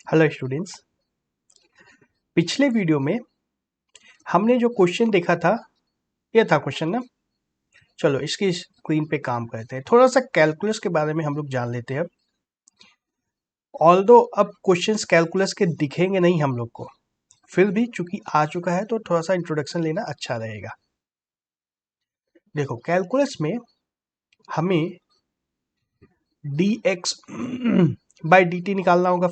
Hello students. पिछले video में हमने जो क्वेश्चन देखा था ये था क्वेश्चन ना। चलो इसकी स्क्रीन पे काम करते हैं, थोड़ा सा कैलकुलस के बारे में हम लोग जान लेते हैं। ऑल्दो अब क्वेश्चंस कैलकुलस के दिखेंगे नहीं हम लोग को, फिर भी चूंकि आ चुका है तो थोड़ा सा इंट्रोडक्शन लेना अच्छा रहेगा। देखो कैलकुलस में हमें D x by D T निकालना होगा।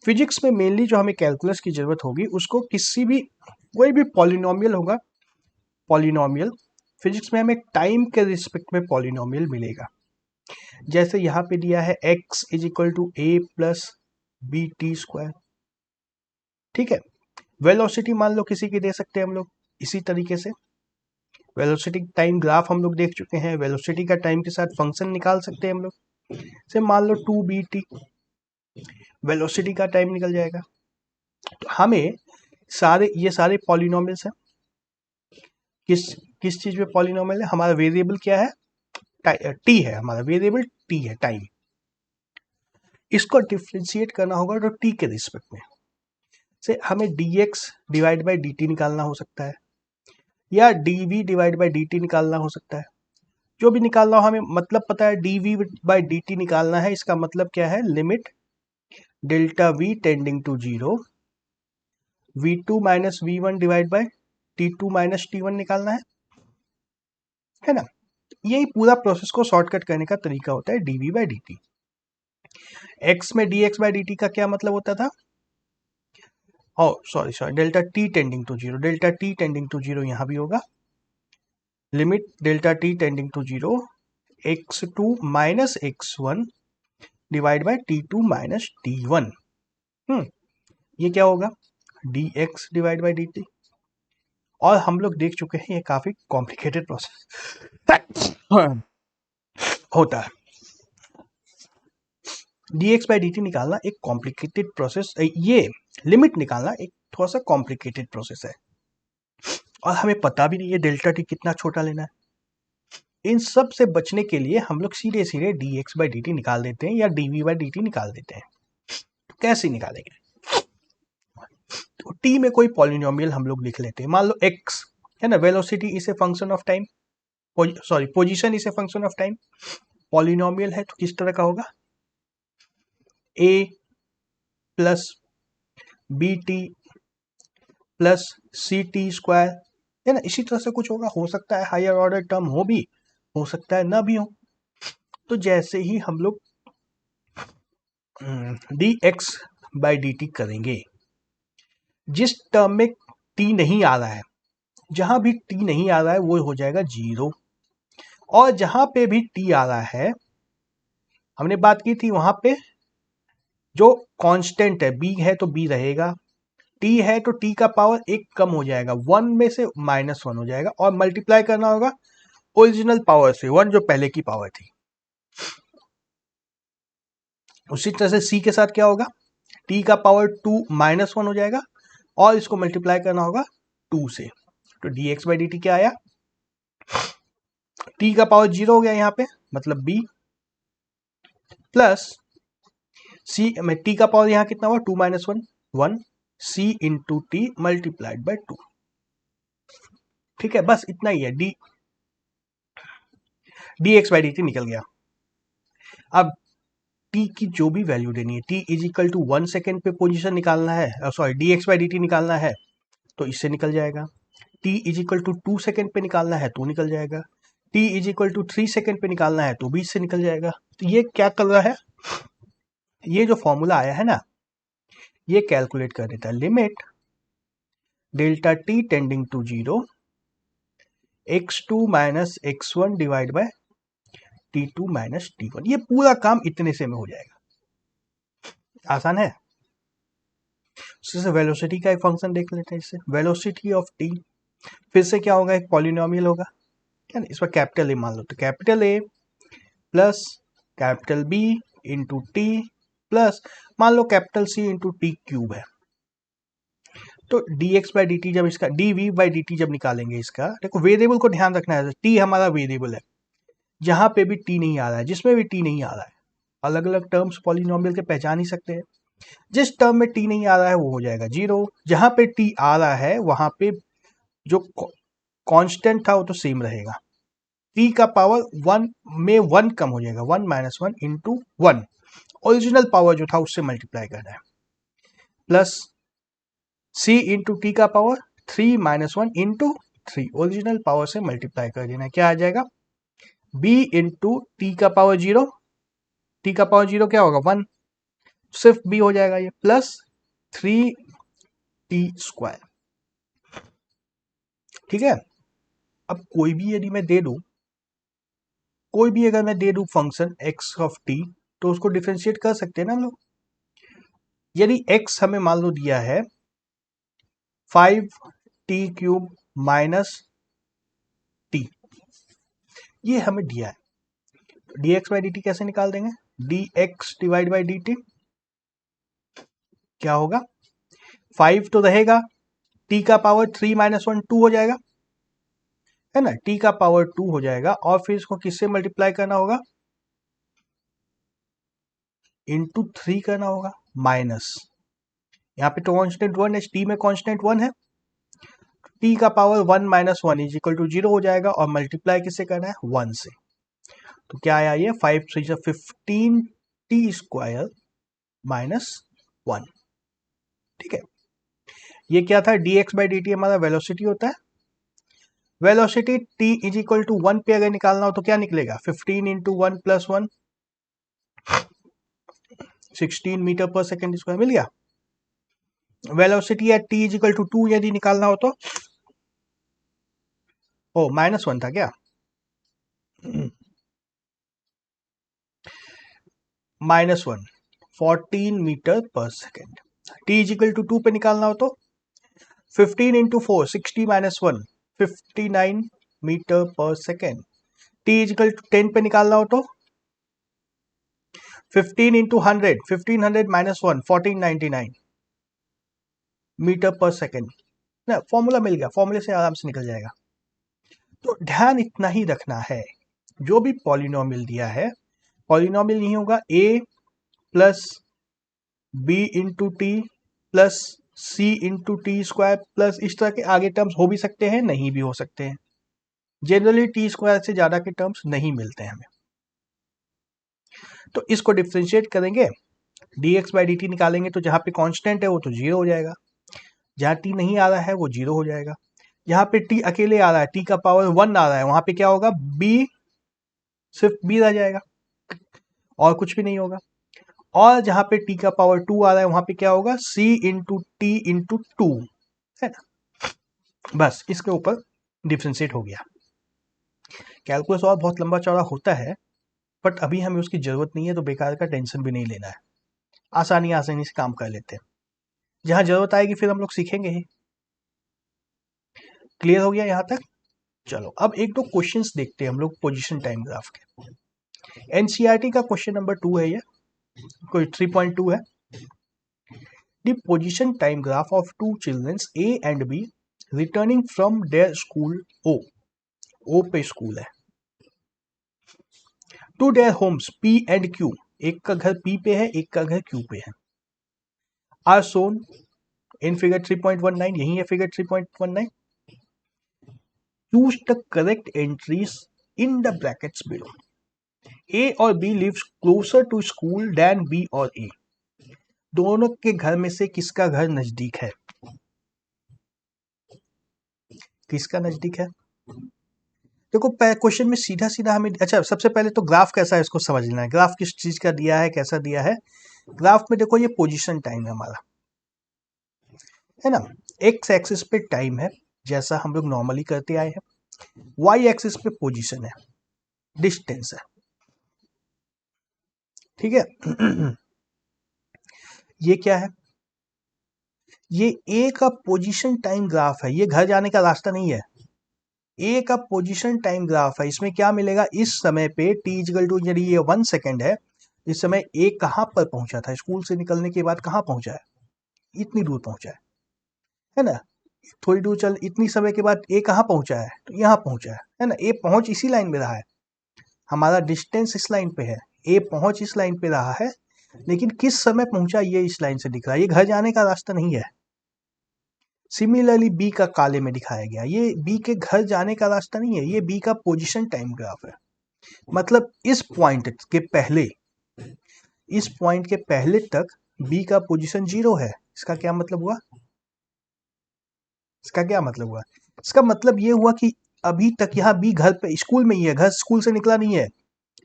फिजिक्स में मेनली जो हमें कैलकुलस की जरूरत होगी उसको कोई भी पॉलिनोमियल होगा। पॉलिनोमियल फिजिक्स में हमें टाइम के रिस्पेक्ट में पॉलिनोमियल मिलेगा। जैसे यहाँ पे दिया है x is equal to a plus b t square. ठीक है, वेलोसिटी मान लो किसी की दे सकते हैं हम लोग। इसी तरीके से वेलोसिटी टाइम ग्राफ हम लोग देख चुके हैं, वेलोसिटी का टाइम के साथ फंक्शन निकाल सकते हैं हम लोग। से मान लो 2bt वेलोसिटी का टाइम निकल जाएगा। तो हमें ये सारे पॉलिनोमियल्स हैं। किस किस चीज में पॉलिनोमियल है? हमारा वेरिएबल क्या है? टी है। हमारा वेरिएबल टी है, टाइम। इसको डिफ्रेंशिएट करना होगा तो टी के रिस्पेक्ट में से हमें dx डिवाइड बाई dt निकालना हो सकता है, या dv डिवाइड बाई dt निकालना हो सकता है। जो भी निकालना हो, हमें मतलब पता है dv बाई dt निकालना है। इसका मतलब क्या है? Limit delta v tending to 0 v2 minus v1 divide by t2 minus t1 निकालना है ना। यही पूरा प्रोसेस को शॉर्टकट करने का तरीका होता है dv बाई dt। x में dx बाई dt का क्या मतलब होता था? Sorry delta t tending to 0, delta t tending to 0 यहां भी होगा। Limit delta t tending to 0 x2 minus x1 divide by t2 minus t1। ये क्या होगा? dx divide by dt। और हम लोग देख चुके हैं ये काफी कॉम्प्लिकेटेड प्रोसेस होता है। dx बाई dt निकालना एक कॉम्प्लिकेटेड प्रोसेस, ये लिमिट निकालना एक थोड़ा सा कॉम्प्लिकेटेड प्रोसेस है। और हमें पता भी नहीं है डेल्टा टी कितना छोटा लेना है। इन सब से बचने के लिए हम लोग सीधे सीधे dx बाई dt निकाल देते हैं या dv बाई dt निकाल देते हैं। तो कैसे निकालेंगे? तो t में कोई पॉलिनोमियल हम लोग लिख लेते हैं। मान लो x है ना, velocity is a function of time, sorry position is a function of time. Polynomial है तो किस तरह का होगा? a plus b t plus c t square, है ना। इसी तरह से कुछ होगा। हो सकता है हायर ऑर्डर टर्म हो सकता है ना भी हो। तो जैसे ही हम लोग dx बाई dt करेंगे, जिस टर्म में t नहीं आ रहा है, जहां भी t नहीं आ रहा है वो हो जाएगा 0। और जहां पे भी t आ रहा है, हमने बात की थी वहां पे जो कांस्टेंट है b है तो b रहेगा, t है तो t का पावर एक कम हो जाएगा, 1 में से -1 हो जाएगा और मल्टीप्लाई करना होगा ओरिजिनल पावर से, 1 जो पहले की पावर थी। उसी तरह से c के साथ क्या होगा? t का पावर 2 -1 हो जाएगा और इसको मल्टीप्लाई करना होगा 2 से। तो dx बाई dt क्या आया? t का पावर 0 हो गया यहाँ पे, मतलब b प्लस c में t का पावर यहाँ कितना हुआ? 2 -1 1 c into T multiplied by 2। ठीक है, बस इतना ही है। dx बाई dt निकल गया। अब t की जो भी वैल्यू देनी है, t is equal to 1 second पे पोजीशन निकालना है, सॉरी dx बाई dt निकालना है तो इससे निकल जाएगा। t is equal to 2 second पे निकालना है तो निकल जाएगा। t is equal to 3 second पे निकालना है तो भी इससे निकल जाएगा। तो ये क्या कर रहा है? ये जो फॉर्मूला आया है ना, ये कैलकुलेट कर देता है limit delta t tending to 0 x2 minus x1 divide by t2 minus t1। ये पूरा काम इतने से में हो जाएगा। आसान है। इससे वेलोसिटी का एक फंक्शन देख लेते हैं। इससे वेलोसिटी ऑफ टी, फिर से क्या होगा? एक पॉलिनोमियल होगा, क्या ना। इस पर कैपिटल ए मान लो, तो capital A plus capital B into T plus मान लो capital C into T cube है। तो dx बाई dt जब इसका dv बाई dt जब निकालेंगे, इसका देखो वेरिएबल को ध्यान रखना है। t हमारा वेरिएबल है, जहां पे भी t नहीं आ रहा है, जिसमें भी t नहीं आ रहा है, अलग अलग टर्म्स पॉलिनोमियल के पहचान ही सकते हैं। जिस टर्म में टी नहीं आ रहा है वो हो जाएगा 0, जहां पे टी आ रहा है वहां पे जो कांस्टेंट था वो तो सेम रहेगा। टी का पावर 1 में 1 कम हो जाएगा, 1 - 1 इंटू 1, ओरिजिनल पावर जो था उससे मल्टीप्लाई करना है, प्लस सी इंटू टी का पावर 3 - 1 इंटू 3, ओरिजिनल पावर से मल्टीप्लाई कर देना है। क्या आ जाएगा, b इंटू टी का पावर 0, टी का पावर 0 क्या होगा 1, सिर्फ b हो जाएगा ये, प्लस 3t²। ठीक है। अब कोई भी यदि मैं दे दूं, कोई भी अगर मैं दे दूं फंक्शन x ऑफ t, तो उसको डिफरेंशिएट कर सकते हैं ना हम लोग। यदि x हमें मान लो दिया है 5t³ माइनस t, ये हमें दिया है, dx बाई dt कैसे निकाल देंगे, dx डिवाइड बाई dt क्या होगा, 5 तो रहेगा, t का पावर 3 - 1 2 हो जाएगा, है ना, t का पावर 2 हो जाएगा, और फिर इसको किससे मल्टीप्लाई करना होगा, इंटू 3 करना होगा, माइनस यहाँ पे तो कांस्टेंट 1 है, t में कांस्टेंट 1 है, t का पावर 1 - 1 इज इक्वल टू 0 हो जाएगा, और मल्टीप्लाई किससे करना है 1 से। तो क्या आया ये 5 3 15t² माइनस 1। ठीक है, ये क्या था, dx बाई dt हमारा वेलोसिटी होता है। Velocity t is equal to 1 पे अगर निकालना हो तो क्या निकलेगा, 15 into 1 plus 1, 16 metre per second square मिल गया। Velocity at t is equal to 2 यदि निकालना हो तो, ओ -1 था क्या, -1 14 metre per second. t is equal to 2 पे निकालना हो तो 15 into 4 60 - 1 59 metre per second. t is equal to 10 पे निकालना हो तो 15 इंटू 100 1500 - 1 1499 मीटर पर सेकेंड ना। फॉर्मूला मिल गया, फॉर्मूले से आराम से निकल जाएगा। तो ध्यान इतना ही रखना है, जो भी पॉलिनोमियल दिया है, पॉलिनोमियल नहीं होगा a plus b into T plus c into t² plus इस तरह के आगे टर्म्स हो भी सकते हैं, नहीं भी हो सकते हैं। जनरली t² से ज्यादा के टर्म्स नहीं मिलते हैं हमें। तो इसको डिफ्रेंशिएट करेंगे, dx बाई dt निकालेंगे तो जहां पे कांस्टेंट है वो तो 0 हो जाएगा, जहां t नहीं आ रहा है वो 0 हो जाएगा, जहां पे t अकेले आ रहा है, t का पावर 1 आ रहा है, वहां पे क्या होगा, b सिर्फ b रह जाएगा और कुछ भी नहीं होगा, और जहां पे t का पावर 2 आ रहा है वहां पे क्या होगा, c इंटू टी इंटू 2, है ना। बस इसके ऊपर डिफ्रेंशिएट हो गया। कैलकुलस और बहुत लंबा चौड़ा होता है, बट अभी हमें उसकी जरूरत नहीं है, तो बेकार का टेंशन भी नहीं लेना है, आसानी से काम कर लेते हैं, जहां जरूरत आएगी फिर हम लोग सीखेंगे ही। क्लियर हो गया यहाँ तक। चलो अब एक दो क्वेश्चंस देखते हैं हम लोग पोजीशन टाइम ग्राफ के। एनसीईआरटी का क्वेश्चन नंबर 2 है, ये कोई 3.2 है। The position time graph of two childrens A and B returning from their school O पे स्कूल है, to their homes P and Q, एक का घर पी पे है एक का घर क्यू पे है, आर सोन इन फिगर 3.19, यही है figure 3.19। Choose the correct entries in the brackets below. A और B lives closer to school than B और ए, दोनों के घर में से किसका घर नजदीक है, किसका नजदीक है। देखो क्वेश्चन में सीधा सीधा हमें, अच्छा सबसे पहले तो ग्राफ कैसा है इसको समझ लेना है, ग्राफ किस चीज का दिया है, कैसा दिया है। ग्राफ में देखो ये पोजीशन टाइम है हमारा, है ना, एक्स एक्सिस पे टाइम है जैसा हम लोग नॉर्मली करते आए हैं, वाई एक्सिस पे पोजीशन है, डिस्टेंस है, ठीक है। ये क्या है, ये ए का पोजीशन टाइम ग्राफ है, ये घर जाने का रास्ता नहीं है, ए का पोजीशन टाइम ग्राफ है। इसमें क्या मिलेगा, इस समय पे टी इक्वल टू, यदि ये 1 सेकेंड है, इस समय ए कहां पर पहुंचा था, स्कूल से निकलने के बाद कहां पहुंचा है, इतनी दूर पहुंचा है ना, थोड़ी दूर चल, इतनी समय के बाद ए कहां पहुंचा है, तो यहां पहुंचा है ना, ए पहुंच इसी लाइन में रहा है, हमारा डिस्टेंस इस लाइन पे है, ए पहुंच इस लाइन पे रहा है, लेकिन किस समय पहुंचा ये इस लाइन से दिख रहा है, ये घर जाने का रास्ता नहीं है। सिमिलरली बी का काले में दिखाया गया, ये बी के घर जाने का रास्ता नहीं है, ये बी का पोजीशन टाइम ग्राफ है। मतलब इस पॉइंट के पहले तक बी का पोजीशन 0 है। इसका क्या मतलब हुआ? इसका मतलब ये हुआ कि अभी तक यहाँ बी घर पे स्कूल में ही है, घर स्कूल से निकला नहीं है,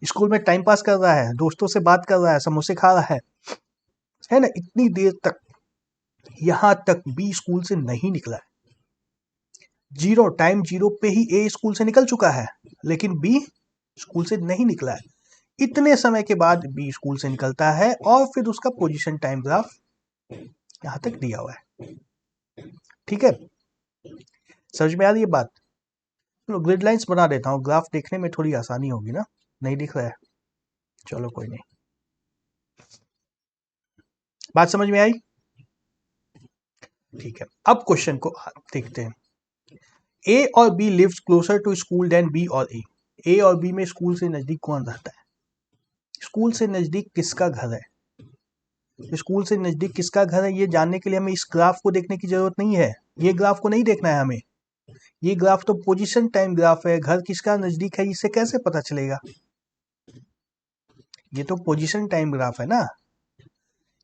स्कूल में टाइम पास कर रहा है, दोस्तों से बात कर रहा है, समोसे खा रहा है ना। इतनी देर तक यहाँ तक बी स्कूल से नहीं निकला है। टाइम 0 पे ही ए स्कूल से निकल चुका है, लेकिन बी स्कूल से नहीं निकला है। इतने समय के बाद बी स्कूल से निकलता है और फिर उसका पोजीशन टाइम ग्राफ यहां तक दिया हुआ है। ठीक है, समझ में आ रही है बात? चलो ग्रिड लाइंस बना देता हूँ, ग्राफ देखने में थोड़ी आसानी होगी ना। नहीं दिख रहा है, चलो कोई नहीं। बात समझ में आई? ठीक है, अब क्वेश्चन को देखते हैं। ए और B lives closer to school than B और ए। ए और बी में स्कूल से नजदीक कौन रहता है? स्कूल से नजदीक किसका घर है? स्कूल से नजदीक किसका घर है ये जानने के लिए हमें इस ग्राफ को देखने की जरूरत नहीं है। ये ग्राफ को नहीं देखना है हमें, ये ग्राफ तो पोजीशन टाइम ग्राफ है। घर किसका नजदीक है इससे कैसे पता चलेगा? ये तो पोजीशन टाइम ग्राफ है ना,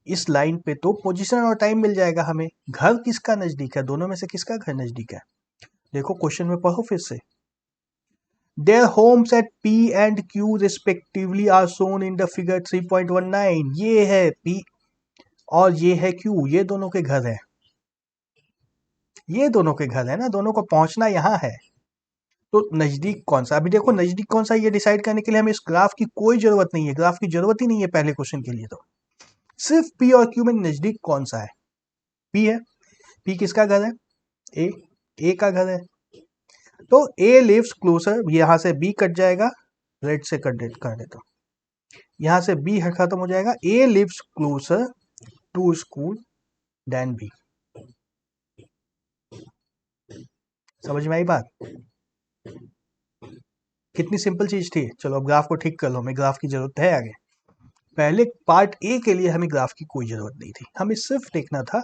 इस लाइन पे तो पोजीशन और टाइम मिल जाएगा हमें। घर किसका नजदीक है? दोनों में से किसका घर नजदीक है? देखो क्वेश्चन में पढ़ो फिर से। Their homes at P and Q respectively are shown in the figure 3.19। ये है P और ये है Q, ये दोनों के घर है, ये दोनों के घर है ना, दोनों को पहुंचना यहाँ है। तो नजदीक कौन सा? अभी देखो नजदीक कौन सा ये डिसाइड करने के लिए हमें इस ग्राफ की कोई जरूरत नहीं है, ग्राफ की जरूरत ही नहीं है पहले क्वेश्चन के लिए। तो सिर्फ P और Q में नजदीक कौन सा है? P है। P किसका घर है? ए का घर है। तो ए लिव्स क्लोजर, यहां से बी कट जाएगा, रेड से कट कर देता हूं, यहां से बी खत्म हो जाएगा। A lives closer to school than B. समझ में आई बात? कितनी सिंपल चीज थी। चलो अब ग्राफ को ठीक कर लो, हमें ग्राफ की जरूरत है आगे। पहले पार्ट ए के लिए हमें ग्राफ की कोई जरूरत नहीं थी, हमें सिर्फ देखना था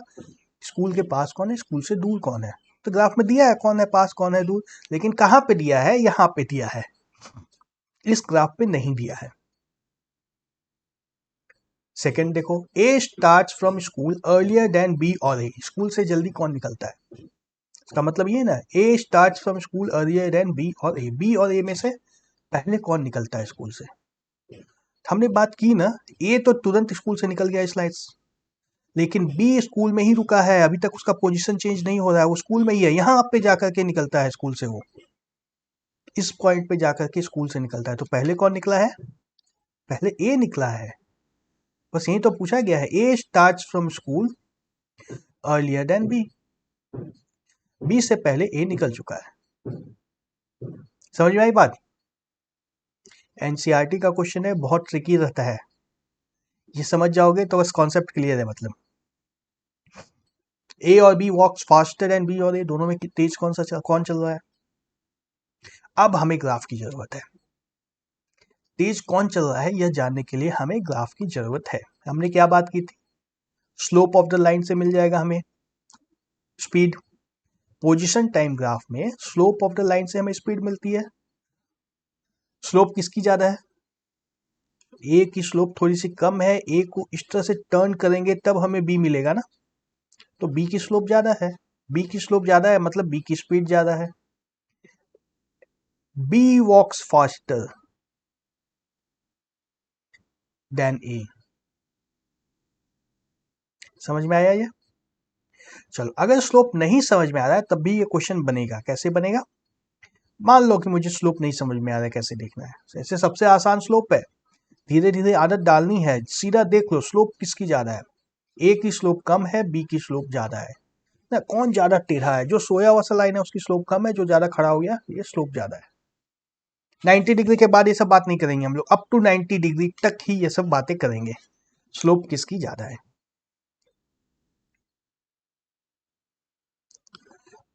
स्कूल के पास कौन है, स्कूल से दूर कौन है। तो ग्राफ में दिया है कौन है पास कौन है दूर, लेकिन कहां पे दिया है? यहां पे दिया है, इस ग्राफ पे नहीं दिया है। सेकंड देखो, A starts from school earlier than B और ए। स्कूल से जल्दी कौन निकलता है? इसका मतलब ये ना, A starts from school earlier than B और ए। बी और ए में से पहले कौन निकलता है स्कूल से? हमने बात की ना, ए तो तुरंत स्कूल से निकल गया स्लाइड्स, लेकिन बी स्कूल में ही रुका है, अभी तक उसका पोजीशन चेंज नहीं हो रहा है, वो स्कूल में ही है। यहाँ पे जाकर के निकलता है स्कूल से, वो इस पॉइंट पे जाकर के स्कूल से निकलता है। तो पहले कौन निकला है? पहले ए निकला है। बस यही तो पूछा गया है, A starts from school earlier than B. B से पहले ए निकल चुका है। समझ में आई बात? एनसीईआरटी का क्वेश्चन है, बहुत ट्रिकी रहता है, ये समझ जाओगे तो बस कॉन्सेप्ट क्लियर है। मतलब ए और B walks faster and B और ए दोनों में तेज कौन चल रहा है? अब हमें ग्राफ की जरूरत है, तेज कौन चल रहा है यह जानने के लिए हमें ग्राफ की जरूरत है। हमने क्या बात की थी? स्लोप ऑफ द लाइन से मिल जाएगा हमें स्पीड। पोजीशन टाइम ग्राफ में स्लोप ऑफ द लाइन से हमें स्पीड मिलती है। स्लोप किसकी ज्यादा है? ए की स्लोप थोड़ी सी कम है, ए को इस तरह से टर्न करेंगे तब हमें बी मिलेगा ना, तो बी की स्लोप ज्यादा है। बी की स्लोप ज्यादा है मतलब बी की स्पीड ज्यादा है। बी वॉक्स फास्टर देन ए। समझ में आया ये? चलो अगर स्लोप नहीं समझ में आ रहा है तब भी ये क्वेश्चन बनेगा। कैसे बनेगा? मान लो कि मुझे स्लोप नहीं समझ में आ रहा है, कैसे देखना है। ऐसे सबसे आसान स्लोप है, धीरे धीरे आदत डालनी है। सीधा देख लो स्लोप किसकी ज्यादा है, ए की स्लोप कम है, बी की स्लोप ज्यादा है ना। कौन ज्यादा टेढ़ा है? जो सोया हुआ सा लाइन है उसकी स्लोप कम है, जो ज्यादा खड़ा हो गया ये स्लोप ज्यादा है। 90 डिग्री के बाद ये सब बात नहीं करेंगे हम लोग, अप टू 90 डिग्री तक ही ये सब बातें करेंगे, स्लोप किसकी ज्यादा है।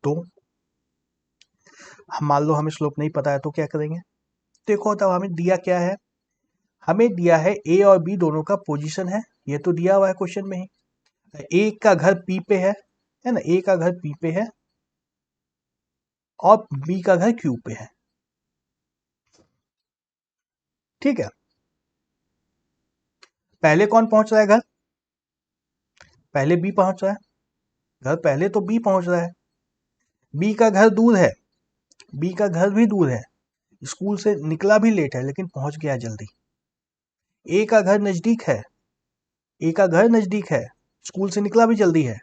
तो हम मान लो हमें स्लोप नहीं पता है तो क्या करेंगे? देखो तब हमें दिया क्या है, हमें दिया है ए और बी दोनों का पोजीशन है, ये तो दिया हुआ है क्वेश्चन में ही। ए का घर पी पे है ना, ए का घर पी पे है और बी का घर क्यू पे है, ठीक है। पहले कौन पहुंच रहा है घर? पहले बी पहुंच रहा है घर, पहले तो बी पहुंच रहा है। बी का घर दूर है, बी का घर भी दूर है, स्कूल से निकला भी लेट है लेकिन पहुंच गया जल्दी। ए का घर नजदीक है, ए का घर नजदीक है, स्कूल से निकला भी जल्दी है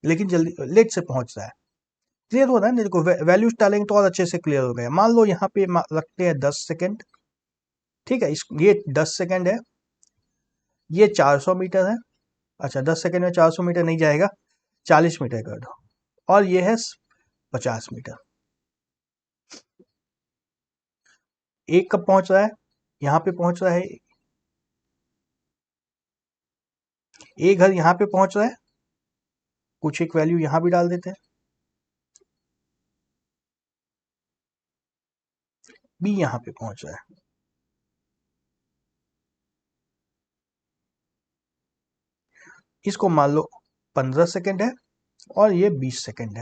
लेकिन जल्दी लेट से पहुंच रहा है। क्लियर हो रहा है ना? देखो वैल्यूज डालेंगे तो और अच्छे से क्लियर हो गया। मान लो यहाँ पे रखते हैं 10 सेकेंड, ठीक है। ये 10 सेकेंड है, ये 400 मीटर है। अच्छा 10 सेकेंड में 400 मीटर नहीं जाएगा, 40 मीटर कर दो, और ये है 50 मीटर। एक कब पहुंच रहा है? यहाँ पे पहुंच रहा है, एक घर यहाँ पे पहुंच रहा है, कुछ एक वैल्यू यहाँ भी डाल देते हैं। बी यहाँ पे पहुंच रहा है, इसको मान लो 15 सेकेंड है और ये 20 सेकेंड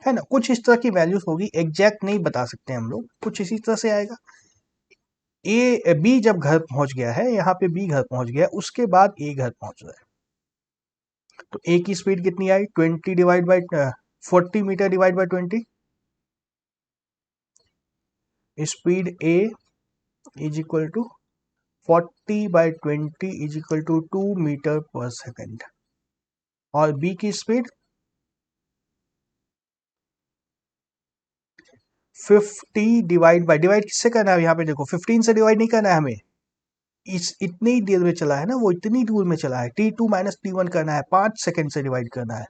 है ना। कुछ इस तरह की वैल्यूज होगी, एग्जैक्ट नहीं बता सकते हम लोग, कुछ इसी तरह से आएगा। ए बी जब घर पहुंच गया है, यहाँ पे बी घर पहुंच गया, उसके बाद ए घर पहुंच रहा है, तो ए की स्पीड कितनी आई? 20 डिवाइड बाई 40 मीटर divide by 20। Speed A is equal to 40/20 is equal to 2 metre per second. और बी की स्पीड 50 डिवाइड किससे करना है? यहाँ पे देखो 15 से डिवाइड नहीं करना है हमें, इस इतनी ही देर में चला है ना वो, इतनी दूर में चला है, T2 माइनस T1 करना है, 5 सेकेंड से डिवाइड करना है,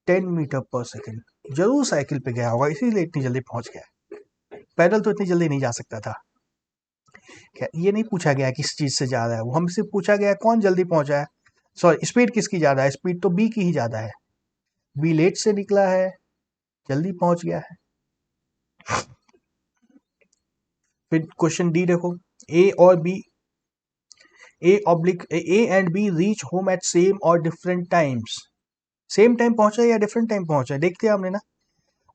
10 मीटर पर सेकेंड। जरूर साइकिल पे गया होगा इसीलिए इतनी जल्दी पहुंच गया, पैदल तो इतनी जल्दी नहीं जा सकता था। क्या ये नहीं पूछा गया किस चीज से जा रहा है, वो हमसे पूछा गया कौन जल्दी पहुंचा है। सॉरी, स्पीड किसकी ज्यादा है? स्पीड तो बी की ही ज्यादा है, बी लेट से निकला है, जल्दी पहुंच गया है। फिर क्वेश्चन डी देखो, ए और B, A and B reach home at same or different times. Same time पहुंचा या डिफरेंट टाइम पहुंचा, देखते हैं हमने ना।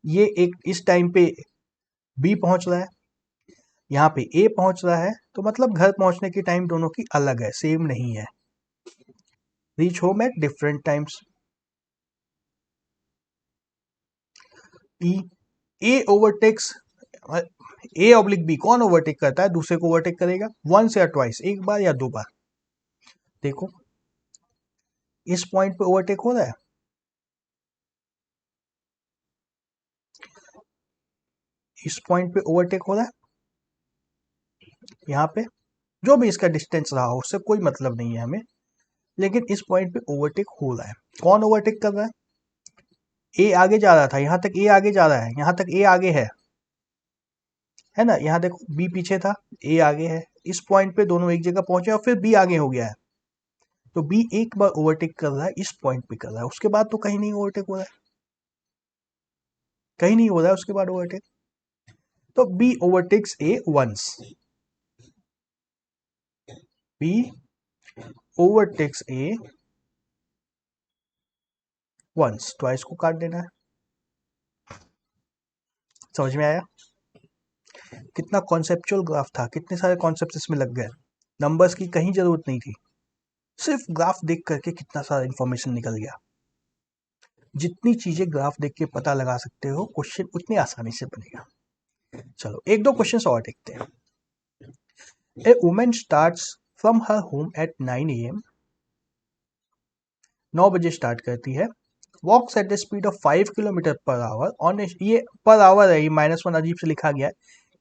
ये एक इस टाइम पे बी पहुंच रहा है, यहाँ पे ए पहुंच रहा है, तो मतलब घर पहुंचने की टाइम दोनों की अलग है, सेम नहीं है। Reach home at different times. E A overtakes, A oblique B, कौन ओवरटेक करता है? दूसरे को ओवरटेक करेगा वंस या ट्वाइस, एक बार या दो बार। देखो इस पॉइंट पे ओवरटेक हो रहा है, इस पॉइंट पे ओवरटेक हो रहा है, यहाँ पे जो भी इसका डिस्टेंस रहा हो उससे कोई मतलब नहीं है हमें, लेकिन इस पॉइंट पे ओवरटेक हो रहा है। कौन ओवरटेक कर रहा है? ए आगे जा रहा था, यहाँ तक ए आगे जा रहा है, यहाँ तक ए आगे है ना। यहाँ देखो बी पीछे था, ए आगे है, इस पॉइंट पे दोनों एक जगह पहुंचे और फिर बी आगे हो गया है, तो बी एक बार ओवरटेक कर रहा है, इस पॉइंट पे कर रहा है, उसके बाद तो कहीं नहीं ओवरटेक हो रहा है, कहीं नहीं हो रहा है उसके बाद ओवरटेक। तो बी ओवरटेक्स ए वंस, बी ओवरटेक्स ए वंस, ट्वाइस को काट देना है। समझ में आया? कितना कॉन्सेप्चुअल ग्राफ था, कितने सारे कॉन्सेप्ट इसमें लग गए, नंबर्स की कहीं जरूरत नहीं थी, सिर्फ ग्राफ देख करके कितना सारा इंफॉर्मेशन निकल गया। जितनी चीजें ग्राफ देख के पता लगा सकते हो, क्वेश्चन उतनी आसानी से बनेगा। चलो एक दो क्वेश्चन और देखते हैं। A women starts from her home at 9 AM, 9 बजे स्टार्ट करती है, walks at the speed of 5 kilometre per hour on, ये पर आवर है, ये -1 अजीब से लिखा गया है,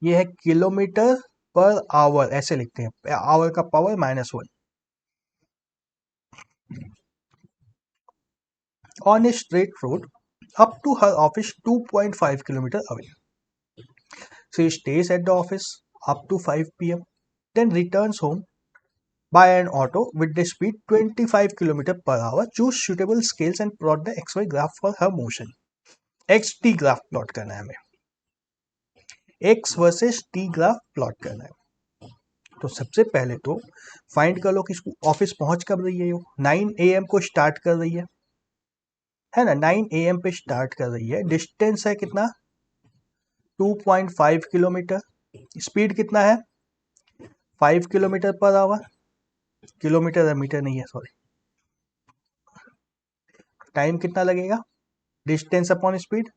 ये है किलोमीटर पर आवर, ऐसे लिखते हैं, आवर का power -1, on a straight road up to her office 2.5 kilometer away. She stays at the office up to 5 p.m. then returns home by an auto with the speed 25 km per hour. Choose suitable scales and plot the XY graph for her motion. XT graph plot करना है हमें, X versus T graph plot करना है। तो सबसे पहले तो find कर लो कि ऑफिस पहुंच कब रही है। 9 AM को स्टार्ट कर रही है ना, 9 AM पे स्टार्ट कर रही है। डिस्टेंस है कितना, 2.5 किलोमीटर। स्पीड कितना है, 5 किलोमीटर पर आवर। किलोमीटर है, मीटर नहीं है, सॉरी। टाइम कितना लगेगा, डिस्टेंस अपॉन स्पीड।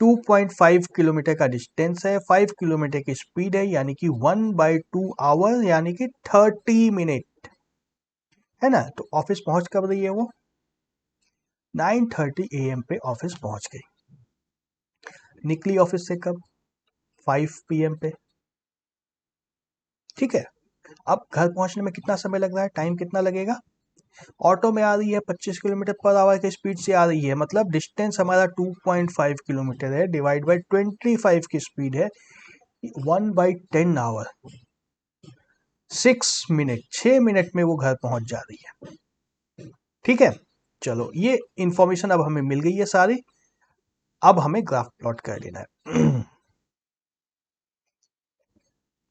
2.5 किलोमीटर का डिस्टेंस है, 5 किलोमीटर की स्पीड है, यानी कि 1/2 आवर, यानी कि 30 मिनट, है ना। तो ऑफिस पहुंच कब रही है वो, 9:30 AM पे ऑफिस पहुंच गई। निकली ऑफिस से कब, 5 PM पे। ठीक है, अब घर पहुंचने में कितना समय लग रहा है, टाइम कितना लगेगा। ऑटो में आ रही है, 25 किलोमीटर पर आवर की स्पीड से आ रही है, मतलब डिस्टेंस हमारा 2.5 किलोमीटर है, डिवाइड बाई 25 की स्पीड है, 1/10 आवर, 6 मिनट, 6 मिनट में वो घर पहुंच जा रही है। ठीक है, चलो ये इंफॉर्मेशन अब हमें मिल गई है सारी। अब हमें ग्राफ प्लॉट कर लेना है।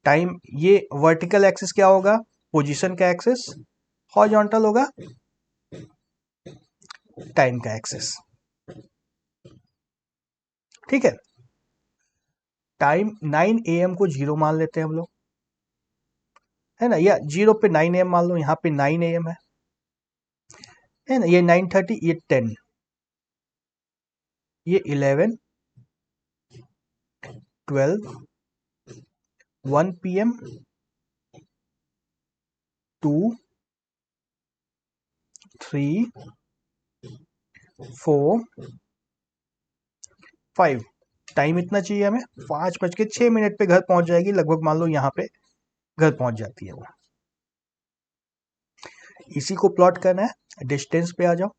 टाइम, ये वर्टिकल एक्सिस क्या होगा, पोजीशन का एक्सिस। हॉरिजॉन्टल होगा टाइम का एक्सिस। ठीक है, टाइम 9 AM को 0 मान लेते हैं हम लोग, है ना, या 0 पे 9 AM मान लो, यहाँ पे 9 AM है ना। ये 9:30, ये 10, ये 11, 12, 1 PM, 2, 3, 4, 5। टाइम इतना चाहिए हमें, 5:06 पे घर पहुंच जाएगी लगभग, मान लो यहाँ पे घर पहुंच जाती है वो। इसी को प्लॉट करना है, डिस्टेंस पे आ जाओ।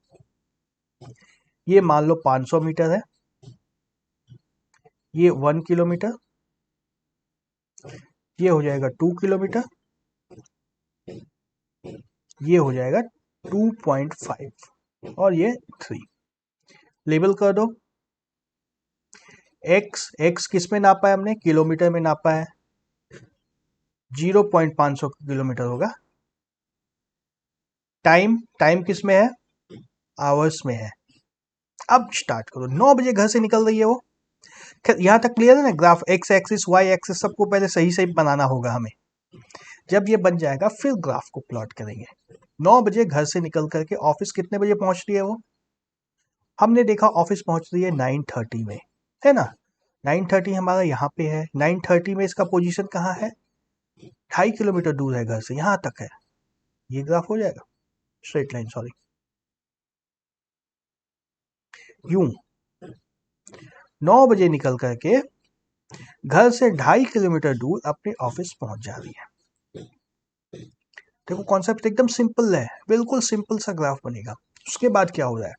ये मान लो 500 मीटर है, ये 1 किलोमीटर, ये हो जाएगा 2 किलोमीटर, ये हो जाएगा 2.5, और ये 3। लेबल कर दो। एक्स किस में नापा है हमने, किलोमीटर में नापा है, 0.500 किलोमीटर होगा। टाइम किस में है, आवर्स में है। अब स्टार्ट करो, 9 बजे घर से निकल रही है वो। यहाँ तक क्लियर है ना, graph x axis y axis सबको पहले सही सही बनाना होगा हमें। जब ये बन जाएगा फिर ग्राफ को प्लॉट करेंगे। 9 बजे घर से निकल करके ऑफिस कितने बजे पहुंच रही है वो, हमने देखा ऑफिस पहुंच रही है 9:30 में, है ना। 9:30 हमारा यहाँ पे है, 9:30 में इसका पोजीशन कहाँ है, 2.5 किलोमीटर दूर है घर से, यहाँ तक है। ये ग्राफ हो जाएगा स्ट्रेट लाइन, सॉरी। यूं 9 बजे निकल करके घर से 2.5 किलोमीटर दूर अपने ऑफिस पहुंच जा रही है। देखो कॉन्सेप्ट एकदम सिंपल है, बिल्कुल सिंपल सा ग्राफ बनेगा। उसके बाद क्या हो रहा है,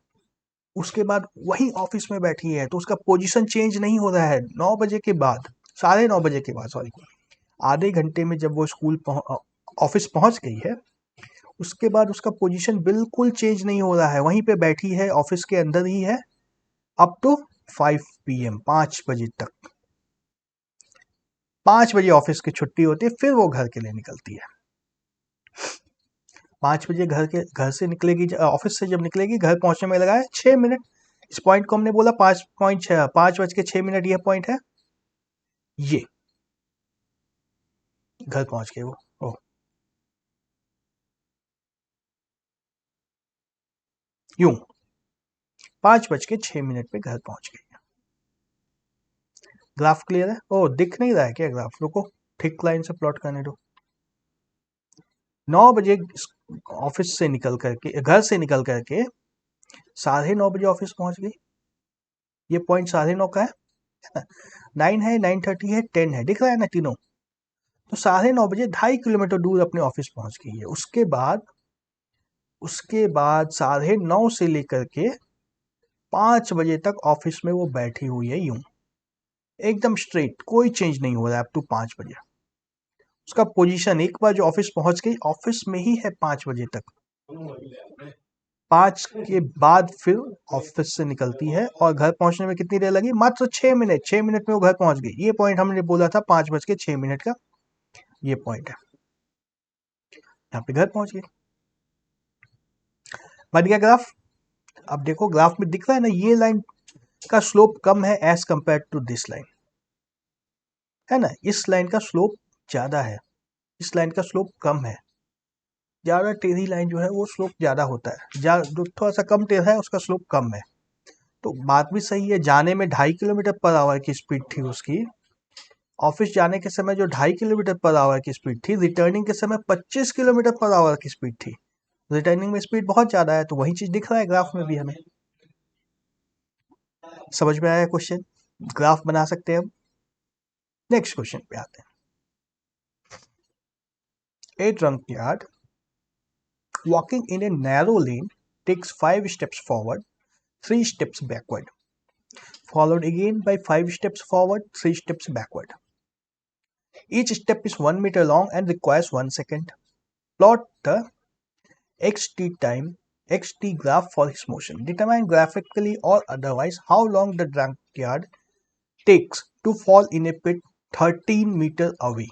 उसके बाद वही ऑफिस में बैठी है तो उसका पोजीशन चेंज नहीं हो रहा है। 9 बजे के बाद, 9:30 बजे के बाद, सॉरी, आधे घंटे में जब वो ऑफिस पहुंच गई है, उसके बाद उसका पोजीशन बिल्कुल चेंज नहीं हो रहा है, वहीं पे बैठी है, ऑफिस के अंदर ही है, अप टू 5 PM, 5 बजे तक। 5 बजे ऑफिस की छुट्टी होती है, फिर वो घर के लिए निकलती है। 5 बजे घर से निकलेगी, ऑफिस से जब निकलेगी घर पहुंचने में लगा है 6 मिनट। इस पॉइंट को हमने बोला 5.6, 5:06, यह पॉइंट है, ये घर पहुंच गए वो। ओ, यूं 5:06 पे घर पहुंच गई। ग्राफ क्लियर है, ओ दिख नहीं रहा है क्या ग्राफ, रुको ठीक लाइन से प्लॉट करने दो। 9 बजे ऑफिस से निकल करके, घर से निकल करके 9:30 बजे ऑफिस पहुंच गई। ये पॉइंट 9:30 का है, 9 है, 9:30 है, 10 है, दिख रहा है ना तीनों। तो 9:30 बजे 2.5 किलोमीटर दूर अपने ऑफिस पहुंच गई है। उसके बाद 9:30 से लेकर के 5 बजे तक ऑफिस में वो बैठी हुई है, यूं एकदम स्ट्रेट, कोई चेंज नहीं हो रहा है अप टू 5 बजे। उसका पोजीशन, एक बार जो ऑफिस पहुंच गई, ऑफिस में ही है 5 बजे तक। 5 के बाद फिर ऑफिस से निकलती है और घर पहुंचने में कितनी देर लगी, मात्र 6 मिनट। 6 मिनट में वो घर पहुंच गई। ये पॉइंट हमने बोला था 5:06 का, ये पॉइंट है, यहाँ पे घर पहुंच गए, बन गया ग्राफ। अब देखो ग्राफ में दिख रहा है ना, ये लाइन का स्लोप कम है as compare to this line, है ना, इस लाइन का स्लोप ज्यादा है, इस लाइन का स्लोप कम है। ज्यादा टेढ़ी लाइन जो है वो स्लोप ज्यादा होता है, जो थोड़ा सा कम टेढ़ा है उसका स्लोप कम है। तो बात भी सही है, जाने में 2.5 किलोमीटर पर आवर की स्पीड थी उसकी, ऑफिस जाने के समय जो 2.5 किलोमीटर पर आवर की स्पीड थी, रिटर्निंग के समय 25 किलोमीटर पर आवर की स्पीड थी। रिटर्निंग में स्पीड बहुत ज्यादा है, तो वही चीज दिख रहा है ग्राफ में भी हमें। समझ में आया क्वेश्चन, ग्राफ बना सकते हैं हम। नेक्स्ट क्वेश्चन पे आते हैं। A drunkard walking in a narrow lane takes 5 steps forward, 3 steps backward, followed again by 5 steps forward, 3 steps backward. Each step is 1 meter long and requires 1 second. Plot the xt time xt graph for his motion. Determine graphically or otherwise how long the junkyard takes to fall in a pit 13 meter away.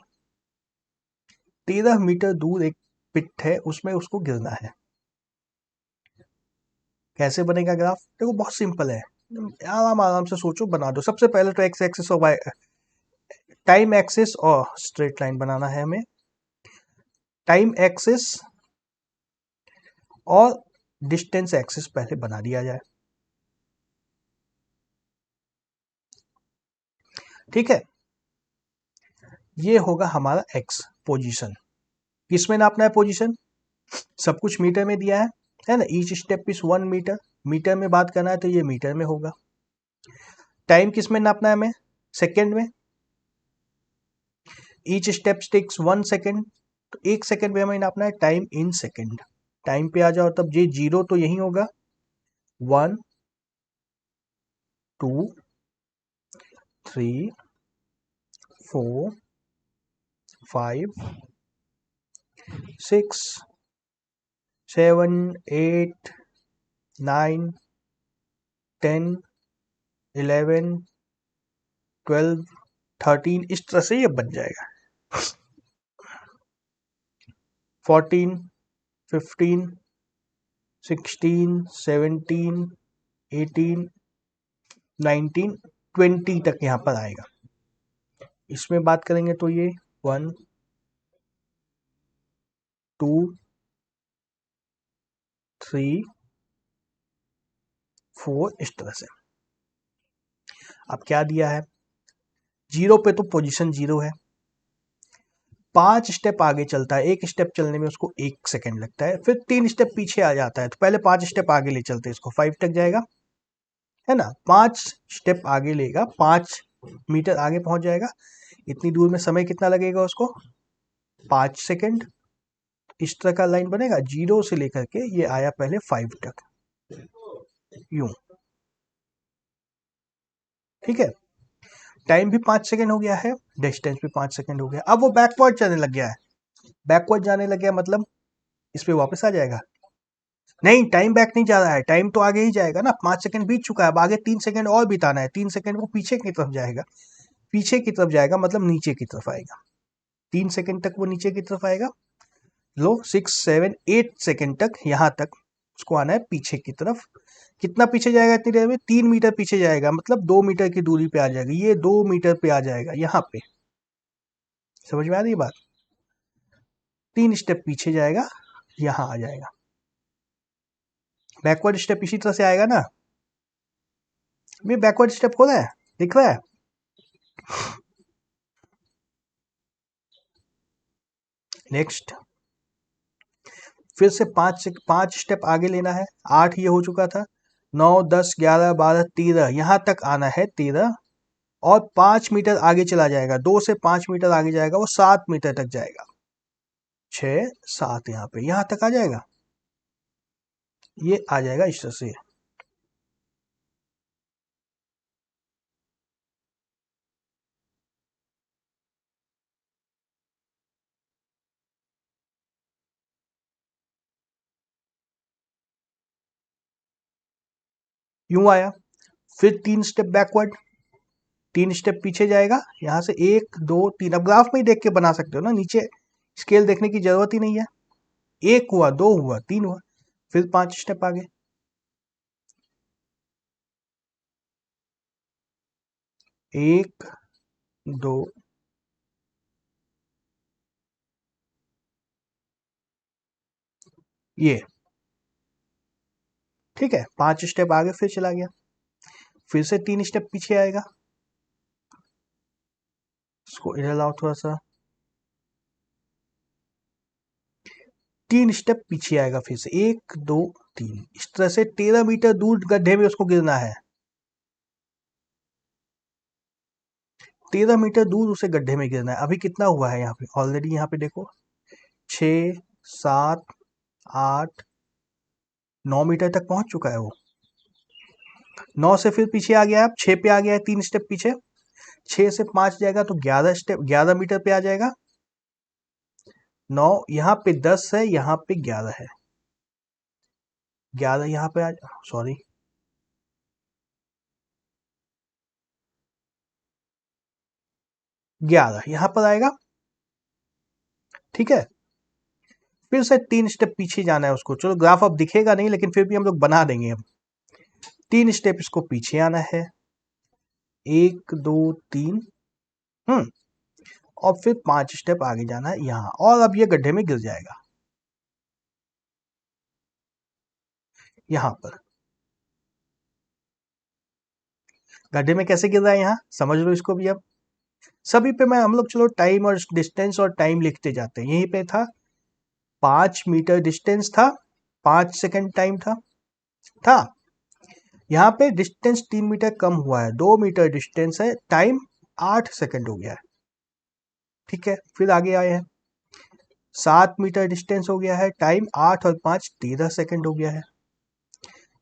13 metre दूर एक पिट है, उसमें उसको गिरना है। कैसे बनेगा graph? देखो बहुत सिंपल है, आराम आराम से सोचो, बना दो। सबसे पहले तो एक्स एक्सिस और वाई टाइम एक्सिस और स्ट्रेट लाइन बनाना है हमें। टाइम एक्सिस और डिस्टेंस एक्सिस पहले बना दिया जाए, ठीक है। ये होगा हमारा एक्स पोजीशन, किसमें नापना है पोजीशन? सब कुछ मीटर में दिया है ना, each step is 1 metre, metre में बात करना है तो ये मीटर में होगा। टाइम किस में नापना है हमें? सेकेंड में। ईच स्टेप टेक्स 1 सेकेंड, तो 1 सेकेंड में हमें नापना है टाइम इन सेकेंड। टाइम पे आ जाओ, तब ये 0 तो यही होगा, 1 2 3 4 5 6 7 8 9 10 11 12 13, इस तरह से ये बन जाएगा। 14 15 16 17 18 19 20 तक यहाँ पर आएगा। इसमें बात करेंगे तो ये 1 2 3 4, इस तरह से। अब क्या दिया है, 0 पे तो पोजीशन 0 है, 5 स्टेप आगे चलता है, एक स्टेप चलने में उसको 1 सेकेंड लगता है, फिर 3 स्टेप पीछे आ जाता है, तो पहले 5 स्टेप आगे ले चलते हैं इसको, 5 तक जाएगा, है ना। 5 स्टेप आगे लेगा, 5 मीटर आगे पहुंच जाएगा। इतनी दूर में समय कितना लगेगा उसको? 5 सेकेंड। इस तरह का लाइन बनेगा, 0 से लेकर के ये आया पहले 5 तक, यूं, ठीक है। टाइम भी 5 सेकेंड हो गया है, डिस्टेंस भी 5 सेकेंड हो गया। अब वो बैकवर्ड जाने लग गया है, बैकवर्ड जाने लग गया मतलब इस पे वापस आ जाएगा। नहीं, टाइम बैक नहीं जा रहा है, टाइम तो आगे ही जाएगा ना, 5 सेकंड बीत चुका है, अब आगे 3 सेकंड और बिताना है, 3 सेकंड वो पीछे की तरफ जाएगा, पीछे की तरफ जाएगा मतलब नीचे की तरफ आएगा, 3 सेकंड तक वो नीचे की तरफ आएगा। लो 6 7 8 सेकंड तक, यहाँ तक उसको आना है पीछे की तरफ। कितना पीछे जाएगा इतनी देर में? 3 मीटर पीछे जाएगा, मतलब 2 मीटर की दूरी पे आ जाएगा, ये 2 मीटर पे आ जाएगा यहाँ पे। समझ में आ रही बात? 3 स्टेप पीछे जाएगा, यहाँ आ जाएगा। बैकवर्ड स्टेप इसी तरह से आएगा ना, ये बैकवर्ड स्टेप हो रहा है, दिख रहा है। नेक्स्ट, फिर से 5 स्टेप आगे लेना है, 8 ये हो चुका था, 9 10 11 12 13, यहाँ तक आना है 13, और 5 मीटर आगे चला जाएगा, 2 से 5 मीटर आगे जाएगा, वो 7 मीटर तक जाएगा, 6 7 यहाँ पे, यहाँ तक आ जाएगा, ये आ जाएगा इस तरह से। यूं आया, फिर 3 स्टेप बैकवर्ड, 3 स्टेप पीछे जाएगा, यहाँ से 1 2 3। अब ग्राफ में ही देख के बना सकते हो ना, नीचे स्केल देखने की जरूरत ही नहीं है। 1 हुआ, 2 हुआ, 3 हुआ, फिर 5 स्टेप आगे। 1 2 ये, ठीक है। 5 स्टेप आगे फिर चला गया, फिर से 3 स्टेप पीछे आएगा। इसको इधर लाओ थोड़ा सा, 3 स्टेप पीछे आएगा, फिर से 1 2 3। इस तरह से 13 मीटर दूर गड्ढे में उसको गिरना है। 13 मीटर दूर उसे गड्ढे में गिरना है। अभी कितना हुआ है यहाँ पे, ऑलरेडी यहाँ पे देखो 6 7 8 9 मीटर तक पहुंच चुका है वो। 9 से फिर पीछे आ गया है, अब 6 पे आ गया है, 3 स्टेप पीछे। 6 से 5 जाएगा तो 11 स्टेप, 11 मीटर पे आ जाएगा। 9 यहाँ पे 10 है, यहाँ पे 11 है। 11 यहाँ पे आ, सॉरी 11 यहाँ पर आएगा, ठीक है। फिर से 3 स्टेप पीछे जाना है उसको। चलो ग्राफ अब दिखेगा नहीं, लेकिन फिर भी हम लोग बना देंगे। अब 3 स्टेप इसको पीछे आना है, 1 2 3, और फिर 5 स्टेप आगे जाना है यहाँ, और अब ये गड्ढे में गिर जाएगा यहाँ पर। गड्ढे में कैसे गिर रहा है यहाँ समझ लो इसको भी। अब सभी पे मैं हम लोग चलो टाइम और डिस्टेंस और टाइम लिखते जाते हैं। यहीं पे था 5 मीटर डिस्टेंस था, 5 सेकंड टाइम था। यहाँ पे डिस्टेंस 3 मीटर कम हुआ है, 2 मीटर डिस्टेंस है, टाइम 8 सेकंड हो गया है, ठीक है। फिर आगे आए हैं, 7 मीटर डिस्टेंस हो गया है, टाइम 8 और 5 13 सेकंड हो गया है।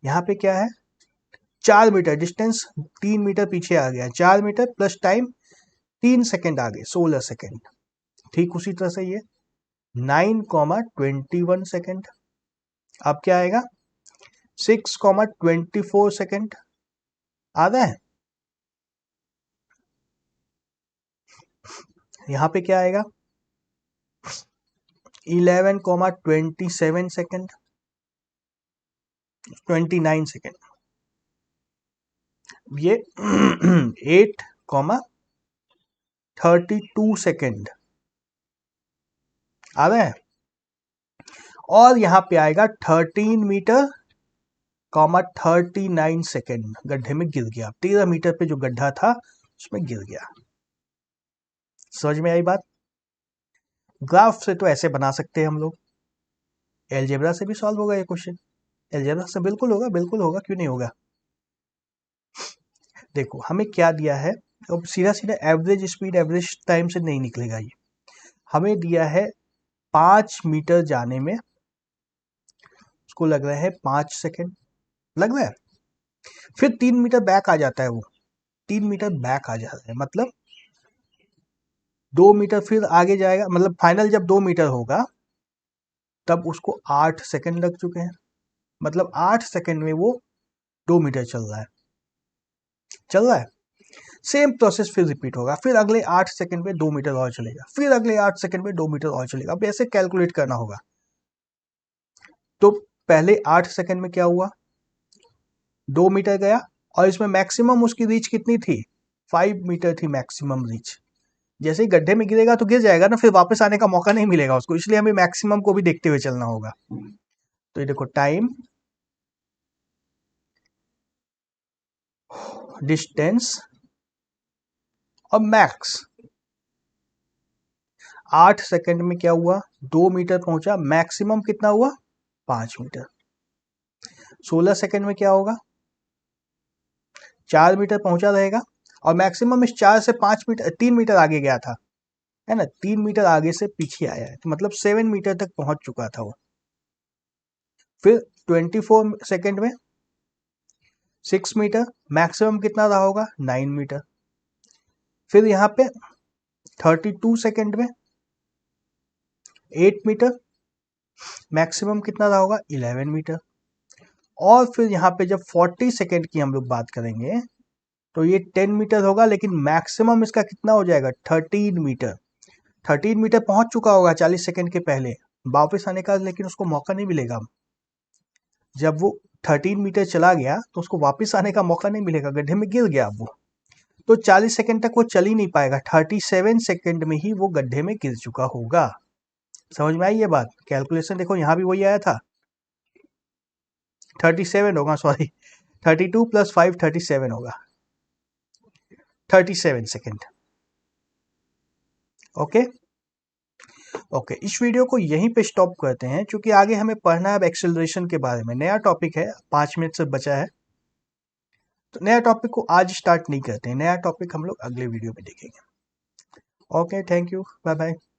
यहाँ पे क्या है, 4 मीटर डिस्टेंस 3 मीटर पीछे आ गया है, 4 मीटर प्लस टाइम 3 सेकंड आगे, 16 सेकंड। ठीक उसी तरह से ये 9, 21 सेकंड। अब क्या आएगा, 6, 24 सेकंड आ रहा है। यहाँ पे क्या आएगा, 11, 27 सेकंड, 29 सेकंड। ये 8, 32 सेकंड आ रहा है। और यहाँ पे आएगा 13 मीटर, 39 सेकंड गड्ढे में गिर गया। 13 मीटर पे जो गड्ढा था उसमें गिर गया। समझ में आई बात। ग्राफ से तो ऐसे बना सकते हैं हम लोग, एलजेब्रा से भी सॉल्व होगा ये क्वेश्चन। एलजेब्रा से बिल्कुल होगा, बिल्कुल होगा, क्यों नहीं होगा। देखो हमें क्या दिया है, अब सीधा सीधा एवरेज स्पीड एवरेज टाइम से नहीं निकलेगा ये। हमें दिया है 5 मीटर जाने में उसको लग रहा है 5 सेकंड लग रहा है। फिर 3 मीटर बैक आ जाता है वो, 3 मीटर बैक आ जाता है, मतलब 2 मीटर फिर आगे जाएगा, मतलब फाइनल जब 2 मीटर होगा तब उसको 8 सेकंड लग चुके हैं। मतलब 8 सेकंड में वो 2 मीटर चल रहा है। सेम प्रोसेस फिर रिपीट होगा, फिर अगले 8 सेकंड में 2 मीटर और चलेगा, फिर अगले 8 सेकंड में 2 मीटर और चलेगा। अब ऐसे कैलकुलेट करना होगा। तो पहले 8 सेकंड में क्या हुआ, 2 मीटर गया, और इसमें मैक्सिमम उसकी रीच कितनी थी, 5 मीटर थी मैक्सिमम रीच। जैसे ही गड्ढे में गिरेगा तो गिर जाएगा ना, फिर वापस आने का मौका नहीं मिलेगा उसको, इसलिए हमें मैक्सिमम को भी देखते हुए चलना होगा। तो ये देखो टाइम, डिस्टेंस और मैक्स। 8 सेकंड में क्या हुआ, 2 मीटर पहुंचा, मैक्सिमम कितना हुआ 5 मीटर। 16 सेकंड में क्या होगा, 4 मीटर पहुंचा रहेगा, और मैक्सिमम इस 4 से 5 मीटर 3 मीटर आगे गया था, है ना, 3 मीटर आगे से पीछे आया है, तो मतलब 7 मीटर तक पहुंच चुका था वो। फिर 24 सेकंड में 6 मीटर, मैक्सिमम कितना रहा होगा 9 मीटर। फिर यहाँ पे 32 सेकंड में 8 मीटर, मैक्सिमम कितना रहा होगा 11 मीटर। और फिर यहाँ पे जब 40 सेकंड की हम लोग बात करेंगे तो ये 10 मीटर होगा, लेकिन मैक्सिमम इसका कितना हो जाएगा 13 मीटर। 13 मीटर पहुंच चुका होगा 40 सेकंड के पहले, वापस आने का लेकिन उसको मौका नहीं मिलेगा। जब वो 13 मीटर चला गया तो उसको वापस आने का मौका नहीं मिलेगा, गड्ढे में गिर गया वो, तो 40 सेकंड तक वो चल ही नहीं पाएगा। 37 सेकंड में ही वो गड्ढे में गिर चुका होगा। समझ में आई ये बात? कैलकुलेशन देखो यहाँ भी वही आया था, 37 होगा, सॉरी 32 + 5 37 होगा, 37 सेकंड। ओके ओके, इस वीडियो को यहीं पे स्टॉप करते हैं, क्योंकि आगे हमें पढ़ना है अब एक्सेलरेशन के बारे में। नया टॉपिक है, 5 मिनट से बचा है, तो नया टॉपिक को आज स्टार्ट नहीं करते हैं, नया टॉपिक हम लोग अगले वीडियो में देखेंगे। Okay, thank you, bye bye.